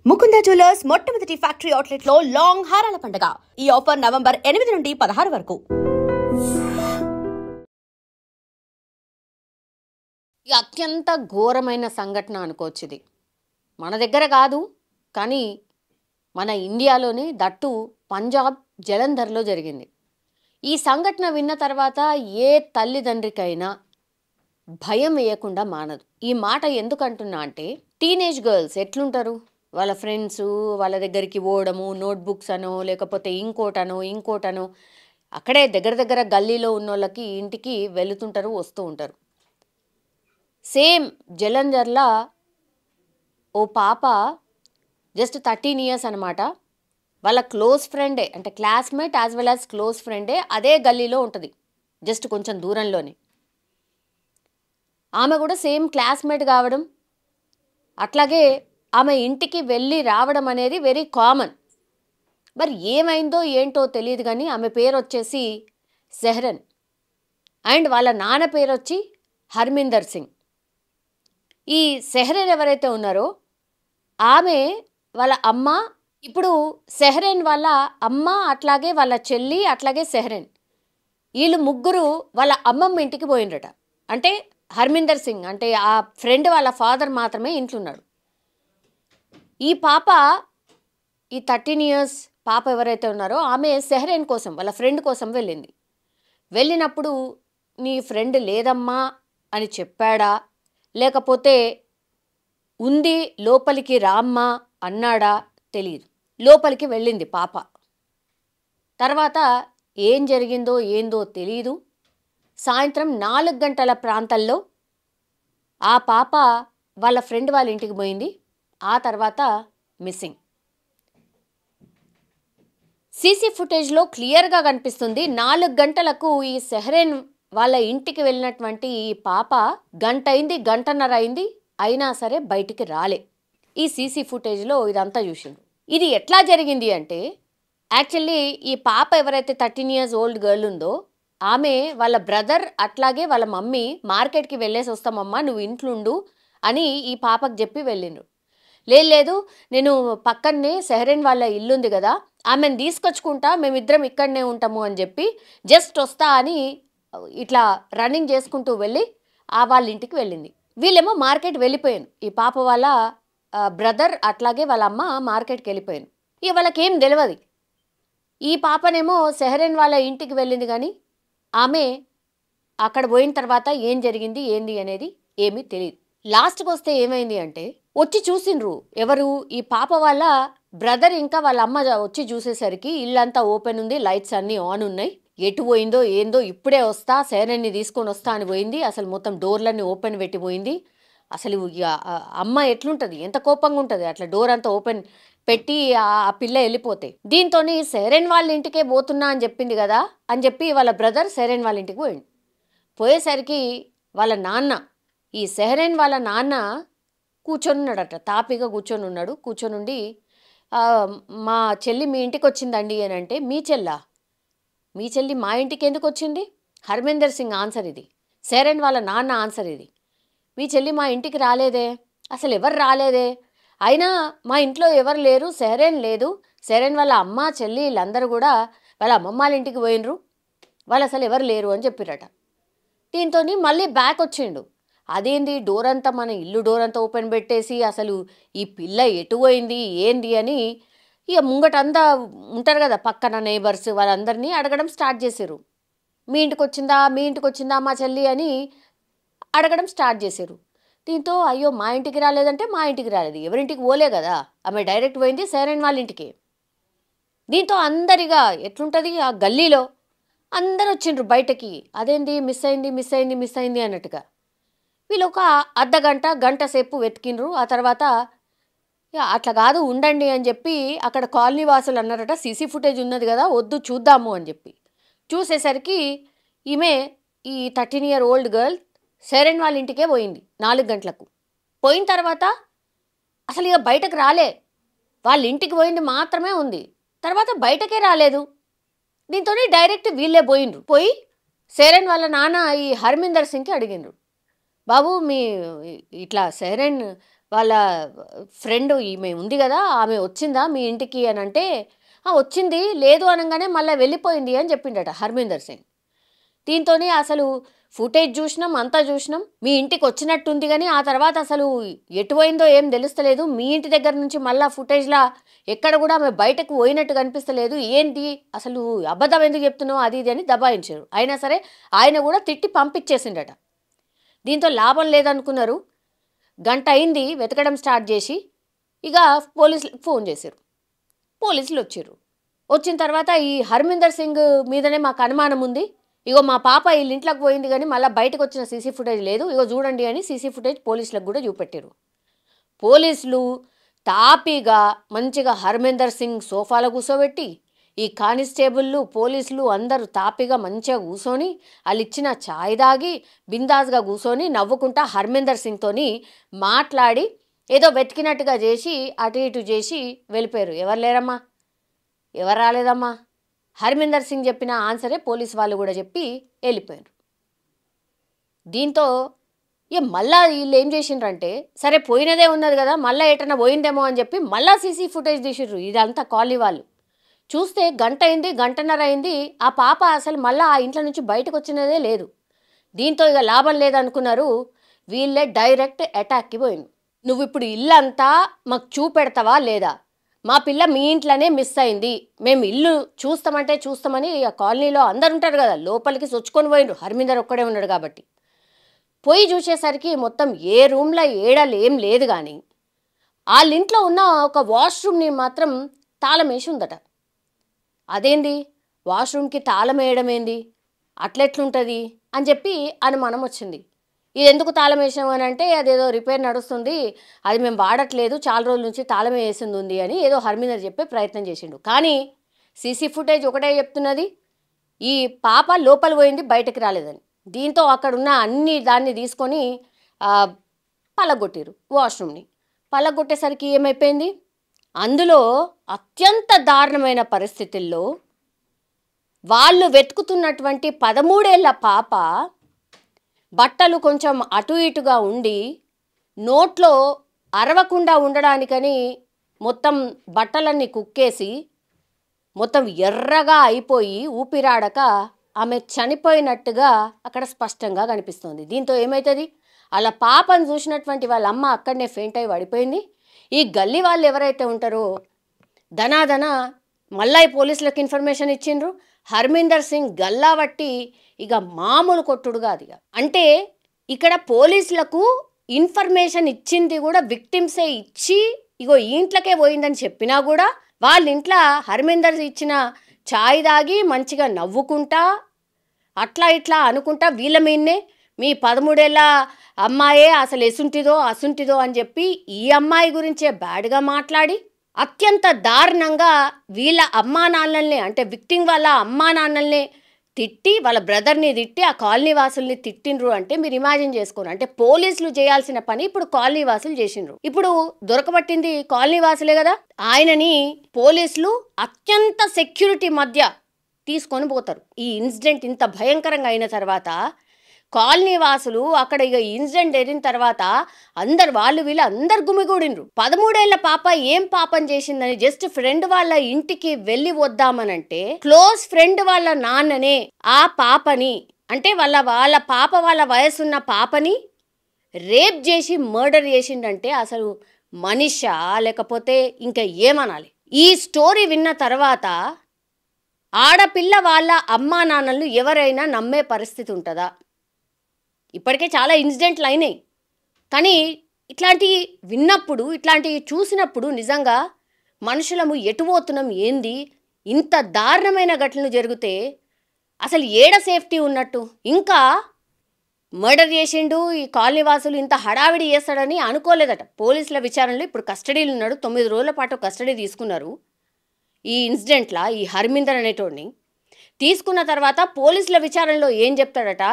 Mukunda jewellers మొట్టమొదటి factory outlet లో long హారాల పండుగ. ఈ ఆఫర్ నవంబర్ 8 నుండి 16 వరకు. ఈ అత్యంత ఘోరమైన సంఘటన అనుకోవచ్చు ఇది. మన దగ్గర కాదు కానీ మన ఇండియాలోనే, దట్టు పంజాబ్ జలంధర్లో జరిగింది. ఈ సంఘటన విన్న తర్వాత ఏ తల్లిదండ్రికైనా భయం వేయకుండా మానదు. ఈ మాట ఎందుకు అంటున్నా అంటే, టీనేజ్ గర్ల్స్ ఎట్లుంటారు, వాళ్ళ ఫ్రెండ్స్ వాళ్ళ దగ్గరికి పోవడము, నోట్బుక్స్ అనో లేకపోతే ఇంకోటనో అక్కడే దగ్గర గల్లీలో ఉన్న వాళ్ళకి ఇంటికి వెళుతుంటారు, వస్తూ ఉంటారు. సేమ్ జలంధర్లా ఓ పాప జస్ట్ 13 years అనమాట. వాళ్ళ క్లోజ్ ఫ్రెండే, అంటే classmate as well as close ఫ్రెండే అదే గల్లీలో ఉంటుంది, జస్ట్ కొంచెం దూరంలోనే. ఆమె కూడా సేమ్ క్లాస్మేట్ కావడం, అట్లాగే ఆమె ఇంటికి వెళ్ళి రావడం అనేది వెరీ కామన్. మరి ఏమైందో ఏంటో తెలియదు కానీ ఆమె పేరు వచ్చేసి సెహ్రన్ అండ్ వాళ్ళ నాన్న పేరు వచ్చి హర్మిందర్ సింగ్. ఈ సెహ్రన్ ఎవరైతే ఉన్నారో ఆమె వాళ్ళ అమ్మ, ఇప్పుడు సెహ్రన్ వాళ్ళ అమ్మ అట్లాగే వాళ్ళ చెల్లి అట్లాగే సెహ్రన్, వీళ్ళు ముగ్గురు వాళ్ళ అమ్మమ్మ ఇంటికి పోయినరట. అంటే హర్మిందర్ సింగ్ అంటే ఆ ఫ్రెండ్ వాళ్ళ ఫాదర్ మాత్రమే ఇంట్లో ఉన్నాడు. ఈ పాప, ఈ 13 years పాప ఎవరైతే ఉన్నారో ఆమె సెహ్రన్ కోసం, వాళ్ళ ఫ్రెండ్ కోసం వెళ్ళింది. వెళ్ళినప్పుడు నీ ఫ్రెండ్ లేదమ్మా అని చెప్పాడా, లేకపోతే ఉంది లోపలికి రామ్మా అన్నాడా తెలియదు. లోపలికి వెళ్ళింది పాప. తర్వాత ఏం జరిగిందో ఏందో తెలీదు. సాయంత్రం 4 గంటల ప్రాంతాల్లో ఆ పాప వాళ్ళ ఫ్రెండ్ వాళ్ళ ఇంటికి పోయింది. ఆ తర్వాత మిస్సింగ్. సీసీ ఫుటేజ్లో క్లియర్గా కనిపిస్తుంది. 4 గంటలకు ఈ సెహ్రన్ వాళ్ళ ఇంటికి వెళ్ళినటువంటి ఈ పాప గంట అయింది, గంటన్నర అయింది, అయినా సరే బయటికి రాలే. ఈ సీసీ ఫుటేజ్లో ఇదంతా చూసిండ్రు. ఇది ఎట్లా జరిగింది అంటే, యాక్చువల్లీ ఈ పాప ఎవరైతే 13 years old గర్ల్ ఉందో ఆమె వాళ్ళ బ్రదర్ అట్లాగే వాళ్ళ మమ్మీ మార్కెట్కి వెళ్ళేసి వస్తామమ్మా, నువ్వు ఇంట్లుండు అని ఈ పాపకు చెప్పి వెళ్ళిండ్రు. లేదు నేను పక్కనే సెహ్రన్ వాళ్ళ ఇల్లు ఉంది కదా, ఆమెను తీసుకొచ్చుకుంటా, మేమిద్దరం ఇక్కడనే ఉంటాము అని చెప్పి జస్ట్ వస్తా అని ఇట్లా రన్నింగ్ చేసుకుంటూ వెళ్ళి వాళ్ళ ఇంటికి వెళ్ళింది. వీళ్ళేమో మార్కెట్ వెళ్ళిపోయాను. ఈ పాప వాళ్ళ బ్రదర్ అట్లాగే వాళ్ళ అమ్మ మార్కెట్కి వెళ్ళిపోయాను. ఇక వాళ్ళకేం తెలియదు. ఈ పాపనేమో సెహ్రన్ వాళ్ళ ఇంటికి వెళ్ళింది కానీ ఆమె అక్కడ పోయిన తర్వాత ఏం జరిగింది ఏంది అనేది ఏమీ తెలియదు. లాస్ట్కి వస్తే ఏమైంది అంటే, వచ్చి చూసిండ్రు ఎవరు, ఈ పాప వాళ్ళ బ్రదర్ ఇంకా వాళ్ళ అమ్మ వచ్చి చూసేసరికి ఇల్లంతా ఓపెన్ ఉంది, లైట్స్ అన్నీ ఆన్ ఉన్నాయి. ఎటు పోయిందో ఏందో, ఇప్పుడే వస్తా సెహ్రన్ని తీసుకొని వస్తా అని పోయింది. అసలు మొత్తం డోర్లన్నీ ఓపెన్ పెట్టిపోయింది. అసలు అమ్మ ఎట్లుంటుంది, ఎంత కోపంగా ఉంటుంది అట్లా డోర్ అంతా ఓపెన్ పెట్టి ఆ పిల్ల వెళ్ళిపోతే. దీంతో సెహ్రన్ వాళ్ళ ఇంటికే పోతున్నా అని చెప్పింది కదా అని చెప్పి వాళ్ళ బ్రదర్ సెహ్రన్ వాళ్ళ ఇంటికి పోయింది. పోయేసరికి వాళ్ళ నాన్న, ఈ సెహ్రన్ వాళ్ళ నాన్న కూర్చొని ఉన్నాడట, తాపిగా కూర్చొని ఉన్నాడు. కూర్చొని ఉండి మా చెల్లి మీ ఇంటికి వచ్చిందండి అని అంటే, మీ చెల్లి మా ఇంటికి ఎందుకు వచ్చింది? హర్మిందర్ సింగ్ ఆన్సర్ ఇది, సెహ్రన్ వాళ్ళ నాన్న ఆన్సర్ ఇది. మీ చెల్లి మా ఇంటికి రాలేదే, అసలు ఎవరు రాలేదే, అయినా మా ఇంట్లో ఎవరు లేరు, సెహ్రన్ లేదు, సెహ్రన్ వాళ్ళ అమ్మ చెల్లి వీళ్ళందరూ కూడా వాళ్ళ అమ్మమ్మ వాళ్ళ ఇంటికి పోయినరు, వాళ్ళు అసలు ఎవరు లేరు అని చెప్పిరట. దీంతో మళ్ళీ బ్యాక్ వచ్చిండు. అదేంది డోర్ అంతా, మన ఇల్లు డోర్ అంతా ఓపెన్ పెట్టేసి అసలు ఈ పిల్ల ఎటు పోయింది ఏంది అని ఇక ముంగటంతా ఉంటారు కదా పక్కన నైబర్స్, వాళ్ళందరినీ అడగడం స్టార్ట్ చేశారు. మీ ఇంటికి వచ్చిందా మా చెల్లి అని అడగడం స్టార్ట్ చేశారు. దీంతో అయ్యో మా ఇంటికి రాలేదంటే మా ఇంటికి రాలేదు, ఎవరింటికి పోలే కదా, ఆమె డైరెక్ట్ పోయింది సెహ్రన్ వాళ్ళ ఇంటికి. దీంతో అందరిగా ఎట్లుంటుంది, ఆ గల్లీలో అందరు వచ్చిండ్రు బయటకి, అదేంది మిస్ అయింది అన్నట్టుగా. వీళ్ళు ఒక గంట సేపు వెతికిండ్రు. ఆ తర్వాత అట్లా కాదు ఉండండి అని చెప్పి అక్కడ కాలనీ వాసులు అన్నారట, సీసీ ఫుటేజ్ ఉన్నది కదా వద్దు చూద్దాము అని చెప్పి. చూసేసరికి ఈమె, ఈ 13 year old గర్ల్ సెహ్రన్ వాళ్ళ ఇంటికే పోయింది 4 గంటలకు. పోయిన తర్వాత అసలు ఇక బయటకు రాలే, వాళ్ళ ఇంటికి పోయింది మాత్రమే ఉంది, తర్వాత బయటకే రాలేదు. దీంతో డైరెక్ట్ వీళ్ళే పోయిండ్రు. పోయి సెహ్రన్ వాళ్ళ నాన్న ఈ హర్మిందర్ సింగ్కి అడిగిండ్రు, బాబు మీ ఇట్లా సెహ్రన్ వాళ్ళ ఫ్రెండ్ ఈమె ఉంది కదా, ఆమె వచ్చిందా మీ ఇంటికి అని అంటే, వచ్చింది, లేదు అనగానే మళ్ళీ వెళ్ళిపోయింది అని చెప్పిండట హర్మీందర్ సింగ్. దీంతో అసలు ఫుటేజ్ చూసినాం, అంతా చూసినాం, మీ ఇంటికి వచ్చినట్టుంది కానీ ఆ తర్వాత అసలు ఎటు పోయిందో ఏం తెలుస్తలేదు, మీ ఇంటి దగ్గర నుంచి మళ్ళీ ఫుటేజ్లా ఎక్కడ కూడా ఆమె బయటకు పోయినట్టు కనిపిస్తలేదు, ఏంటి అసలు అబద్ధం ఎందుకు చెప్తున్నావు అది ఇది అని దబాయించారు. అయినా సరే ఆయన కూడా తిట్టి పంపించేసిండట. దీంతో లాభం లేదనుకున్నారు. గంట అయింది వెతకడం స్టార్ట్ చేసి, ఇక పోలీసులకు ఫోన్ చేశారు. పోలీసులు వచ్చారు. వచ్చిన తర్వాత ఈ హర్మీందర్ సింగ్ మీదనే మాకు అనుమానం ఉంది, ఇగో మా పాప వీళ్ళ ఇంట్లోకి పోయింది కానీ మళ్ళీ బయటకు వచ్చిన సీసీ ఫుటేజ్ లేదు, ఇగో చూడండి అని సీసీ ఫుటేజ్ పోలీసులకు కూడా చూపెట్టారు. పోలీసులు తాపీగా మంచిగా హర్మీందర్ సింగ్ సోఫాలో కూర్చోబెట్టి, ఈ కానిస్టేబుళ్ళు పోలీసులు అందరూ తాపీగా మంచిగా కూర్చొని వాళ్ళు ఇచ్చిన ఛాయ్ తాగి బిందాస్గా కూర్చొని నవ్వుకుంటా హర్మీందర్ సింగ్తోని మాట్లాడి ఏదో వెతికినట్టుగా చేసి అటు ఇటు చేసి వెళ్ళిపోయారు. ఎవరు లేరమ్మా, ఎవరు రాలేదమ్మా, హర్మీందర్ సింగ్ చెప్పిన ఆన్సరే పోలీసు వాళ్ళు కూడా చెప్పి వెళ్ళిపోయారు. దీంతో మళ్ళా వీళ్ళు ఏం చేసిండ్రంటే, సరే పోయినదే ఉన్నది కదా మళ్ళీ ఎటన్నా పోయిందేమో అని చెప్పి మళ్ళా సీసీ ఫుటేజ్ తీసిర్రు. ఇదంతా కాలనీ వాళ్ళు చూస్తే గంట అయింది, గంటన్నర అయింది, ఆ పాప అసలు మళ్ళీ ఆ ఇంట్లో నుంచి బయటకు వచ్చినదే లేదు. దీంతో ఇక లాభం లేదనుకున్నారు. వీళ్ళే డైరెక్ట్ అటాక్కి పోయింది. నువ్వు ఇప్పుడు ఇల్లంతా మాకు చూపెడతావా లేదా, మా పిల్ల మీ ఇంట్లోనే మిస్ అయింది, మేము ఇల్లు చూస్తామంటే చూస్తామని ఆ కాలనీలో అందరు ఉంటారు కదా లోపలికి చొచ్చుకొని పోయిండ్రు. హర్మీందర్ ఒక్కడే ఉన్నాడు కాబట్టి పోయి చూసేసరికి మొత్తం ఏ రూమ్లో ఏడాలు ఏం లేదు, కానీ వాళ్ళ ఇంట్లో ఉన్న ఒక వాష్రూమ్ని మాత్రం తాళం వేసి ఉందట. అదేంది వాష్రూమ్కి తాళం వేయడం ఏంది, అట్లెట్లుంటుంది అని చెప్పి అనుమానం వచ్చింది. ఇది ఎందుకు తాళం వేసాము అని అంటే, అదేదో రిపేర్ నడుస్తుంది, అది మేము వాడట్లేదు, చాలా రోజుల నుంచి తాళం వేసింది ఉంది అని ఏదో హర్మీందర్ చెప్పే ప్రయత్నం చేసిండు. కానీ సీసీ ఫుటేజ్ ఒకటే చెప్తున్నది, ఈ పాప లోపల పోయింది బయటకు రాలేదని. దీంతో అక్కడున్న అన్ని దాన్ని తీసుకొని పలగొట్టిరు. వాష్రూమ్ని పలగొట్టేసరికి ఏమైపోయింది, అందులో అత్యంత దారుణమైన పరిస్థితుల్లో వాళ్ళు వెతుకుతున్నటువంటి 13 ఏళ్ల పాప బట్టలు కొంచెం అటు ఇటుగా ఉండి నోట్లో అరవకుండా ఉండడానికని మొత్తం బట్టలన్నీ కుక్కేసి మొత్తం ఎర్రగా అయిపోయి ఊపిరాడక ఆమె చనిపోయినట్టుగా అక్కడ స్పష్టంగా కనిపిస్తుంది. దీంతో ఏమవుతుంది, అలా పాపను చూసినటువంటి వాళ్ళ అమ్మ అక్కడనే ఫెయింట్ అయి పడిపోయింది. ఈ గల్లీ వాళ్ళు ఎవరైతే ఉంటారో ధనాధన మళ్ళీ పోలీసులకు ఇన్ఫర్మేషన్ ఇచ్చిండ్రు. హర్మీందర్ సింగ్ గల్లా బట్టి ఇక మామూలు కొట్టుడుగా అది. అంటే ఇక్కడ పోలీసులకు ఇన్ఫర్మేషన్ ఇచ్చింది కూడా విక్టిమ్సే ఇచ్చి ఇగో ఈ ఇంట్లోకే పోయిందని చెప్పినా కూడా వాళ్ళ ఇంట్లో హర్మీందర్ ఇచ్చిన ఛాయ్ తాగి మంచిగా నవ్వుకుంటా అట్లా ఇట్లా అనుకుంటా వీళ్ళ మీదనే మీ 13 ఏళ్ల అమ్మాయే అసలు ఎసుంటిదో అసుంటిదో అని చెప్పి ఈ అమ్మాయి గురించే బ్యాడ్గా మాట్లాడి అత్యంత దారుణంగా వీళ్ళ అమ్మా నాన్నల్ని అంటే విక్టిమ్ వాళ్ళ అమ్మా నాన్నల్ని తిట్టి వాళ్ళ బ్రదర్ని తిట్టి ఆ కాలనీ వాసుల్ని తిట్టిండ్రు. అంటే మీరు ఇమాజిన్ చేసుకోరు, అంటే పోలీసులు చేయాల్సిన పని ఇప్పుడు కాలనీ వాసులు చేసిండ్రు. ఇప్పుడు దొరకబట్టింది కాలనీ వాసులే కదా, ఆయనని పోలీసులు అత్యంత సెక్యూరిటీ మధ్య తీసుకొని పోతారు. ఈ ఇన్సిడెంట్ ఇంత భయంకరంగా అయిన తర్వాత కాలనీ వాసులు అక్కడ ఇక ఇన్సిడెంట్ జరిగిన తర్వాత అందరు వాళ్ళు వీళ్ళు అందరు గుమిగూడిండ్రు. 13 ఏళ్ల పాప ఏం పాపం చేసిందని జస్ట్ ఫ్రెండ్ వాళ్ళ ఇంటికి వెళ్ళి వద్దామనంటే క్లోజ్ ఫ్రెండ్ వాళ్ళ నాన్ననే ఆ పాపని అంటే వాళ్ళ పాప వాళ్ళ వయసున్న పాపని రేప్ చేసి మర్డర్ చేసిండంటే అసలు మనిషా లేకపోతే ఇంకా ఏమనాలి. ఈ స్టోరీ విన్న తర్వాత ఆడపిల్ల వాళ్ళ అమ్మా నాన్నలు ఎవరైనా నమ్మే పరిస్థితి ఉంటుందా? ఇప్పటికే చాలా ఇన్సిడెంట్లు అయినాయి, కానీ ఇట్లాంటివి విన్నప్పుడు ఇట్లాంటివి చూసినప్పుడు నిజంగా మనుషులము ఎటుపోతున్నాం ఏంది, ఇంత దారుణమైన ఘటనలు జరిగితే అసలు ఏడ సేఫ్టీ ఉన్నట్టు. ఇంకా మర్డర్ చేసిండు ఈ కాలనీ వాసులు ఇంత హడావిడి చేస్తాడని అనుకోలేదట. పోలీసుల విచారణలో ఇప్పుడు కస్టడీలు ఉన్నాడు, 9 రోజుల పాటు కస్టడీ తీసుకున్నారు. ఈ ఇన్సిడెంట్లా ఈ హర్మీందర్ అనేటోడిని తీసుకున్న తర్వాత పోలీసుల విచారణలో ఏం చెప్తాడట,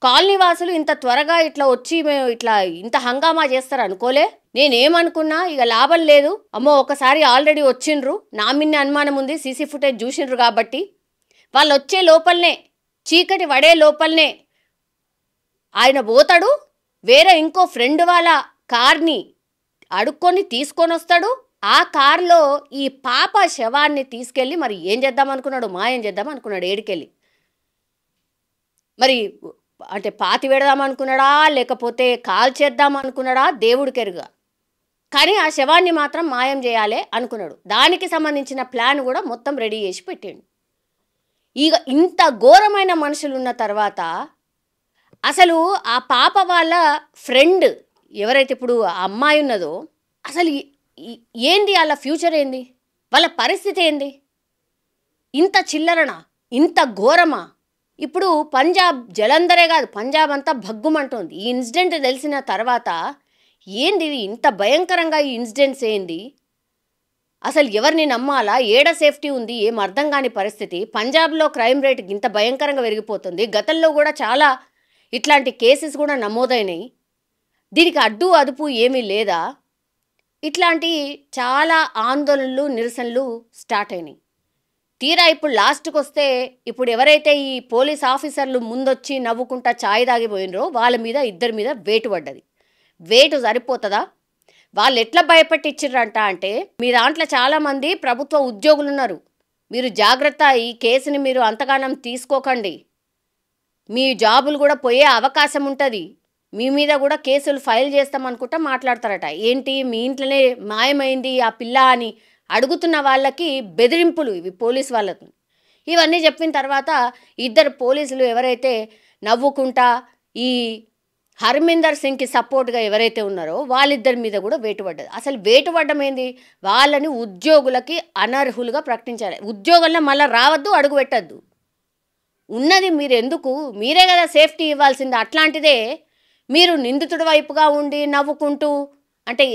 కాలనీ వాసులు ఇంత త్వరగా ఇట్లా వచ్చి మేము ఇట్లా ఇంత హంగామా చేస్తారు అనుకోలే, నేనేమనుకున్నా ఇక లాభం లేదు, అమ్మో ఒకసారి ఆల్రెడీ వచ్చిండ్రు, నా మిన్న అనుమానం ఉంది, సీసీ ఫుటేజ్ చూసిండ్రు కాబట్టి వాళ్ళు వచ్చే లోపలనే చీకటి పడే లోపలనే ఆయన పోతాడు, వేరే ఇంకో ఫ్రెండ్ వాళ్ళ కార్ని అడుక్కొని తీసుకొని వస్తాడు. ఆ కారులో ఈ పాప శవాన్ని తీసుకెళ్ళి మరి ఏం చేద్దాం అనుకున్నాడు, మాయం చేద్దాం అనుకున్నాడు ఏడికెళ్ళి. మరి అంటే పాతి పెడదాం అనుకున్నాడా, లేకపోతే కాల్చేద్దాం అనుకున్నాడా, దేవుడికెరుగా. కానీ ఆ శవాన్ని మాత్రం మాయం చేయాలి అనుకున్నాడు. దానికి సంబంధించిన ప్లాన్ కూడా మొత్తం రెడీ చేసి పెట్టిండు. ఇక ఇంత ఘోరమైన మనుషులు ఉన్న తర్వాత అసలు ఆ పాప వాళ్ళ ఫ్రెండ్ ఎవరైతే ఇప్పుడు ఆ అమ్మాయి ఉన్నదో అసలు ఏంది వాళ్ళ ఫ్యూచర్ ఏంది, వాళ్ళ పరిస్థితి ఏంది? ఇంత చిల్లరనా, ఇంత ఘోరమా? ఇప్పుడు పంజాబ్ జలంధరే కాదు, పంజాబ్ అంతా భగ్గుమంటుంది. ఈ ఇన్సిడెంట్ తెలిసిన తర్వాత ఏంది ఇది, ఇంత భయంకరంగా ఈ ఇన్సిడెంట్స్ ఏంది? అసలు ఎవరిని నమ్మాలా, ఏడ సేఫ్టీ ఉంది, ఏం అర్థం కాని పరిస్థితి. పంజాబ్లో క్రైమ్ రేట్ ఇంత భయంకరంగా పెరిగిపోతుంది. గతంలో కూడా చాలా ఇట్లాంటి కేసెస్ కూడా నమోదైనాయి. దీనికి అడ్డు అదుపు ఏమీ లేదా? ఇట్లాంటి చాలా ఆందోళనలు, నిరసనలు స్టార్ట్ అయినాయి. తీరా ఇప్పుడు లాస్ట్కి వస్తే ఇప్పుడు ఎవరైతే ఈ పోలీస్ ఆఫీసర్లు ముందొచ్చి నవ్వుకుంటా ఛాయ్ తాగిపోయినరో వాళ్ళ మీద, ఇద్దరి మీద వేటు పడ్డది. వేటు సరిపోతుందా? వాళ్ళు ఎట్లా భయపెట్టిచ్చిర్రంట అంటే, మీ దాంట్లో చాలామంది ప్రభుత్వ ఉద్యోగులు ఉన్నారు, మీరు జాగ్రత్త, ఈ కేసుని మీరు అంతగానం తీసుకోకండి, మీ జాబులు కూడా పోయే అవకాశం ఉంటుంది, మీ మీద కూడా కేసులు ఫైల్ చేస్తామనుకుంటా మాట్లాడతారట. ఏంటి మీ ఇంట్లోనే మాయమైంది ఆ పిల్ల అని అడుగుతున్న వాళ్ళకి బెదిరింపులు ఇవి పోలీసు వాళ్ళతో. ఇవన్నీ చెప్పిన తర్వాత ఇద్దరు పోలీసులు ఎవరైతే నవ్వుకుంటా ఈ హర్మిందర్ సింగ్కి సపోర్ట్గా ఎవరైతే ఉన్నారో వాళ్ళిద్దరి మీద కూడా వేటు పడ్డది. అసలు వేటు పడ్డం ఏంది, వాళ్ళని ఉద్యోగులకి అనర్హులుగా ప్రకటించాలి. ఉద్యోగంలో మళ్ళీ రావద్దు, అడుగు పెట్టద్దు. ఉన్నది మీరు ఎందుకు, మీరే కదా సేఫ్టీ ఇవ్వాల్సింది. అట్లాంటిదే మీరు నిందితుడి వైపుగా ఉండి నవ్వుకుంటూ అంటే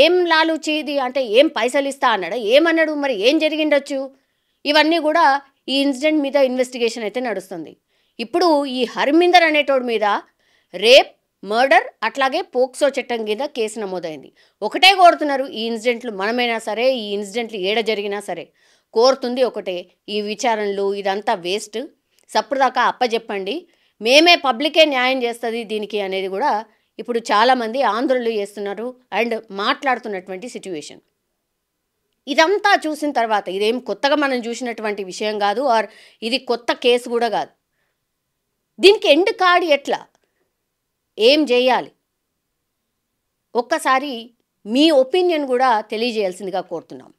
ఏం లాలూచి ఇది, అంటే ఏం పైసలు ఇస్తా అన్నాడా, ఏమన్నాడు, మరి ఏం జరిగిండొచ్చు? ఇవన్నీ కూడా ఈ ఇన్సిడెంట్ మీద ఇన్వెస్టిగేషన్ అయితే నడుస్తుంది. ఇప్పుడు ఈ హర్మిందర్ అనేటోడి మీద రేప్, మర్డర్ అట్లాగే పోక్సో చట్టం కింద కేసు నమోదైంది. ఒకటే కోరుతున్నారు ఈ ఇన్సిడెంట్లు, మనమైనా సరే ఈ ఇన్సిడెంట్లు ఏడ జరిగినా సరే కోరుతుంది ఒకటే, ఈ విచారణలు ఇదంతా వేస్ట్, సప్పుడుదాకా అప్పచెప్పండి, మేమే పబ్లికే న్యాయం చేస్తుంది దీనికి అనేది కూడా ఇప్పుడు చాలామంది ఆందోళనలు చేస్తున్నారు అండ్ మాట్లాడుతున్నటువంటి సిచ్యువేషన్. ఇదంతా చూసిన తర్వాత ఇదేం కొత్తగా మనం చూసినటువంటి విషయం కాదు, ఆర్ ఇది కొత్త కేసు కూడా కాదు. దీనికి ఎండ్ కార్డ్ ఎట్లా, ఏం చేయాలి, ఒక్కసారి మీ ఒపీనియన్ కూడా తెలియజేయాల్సిందిగా కోరుతున్నాం.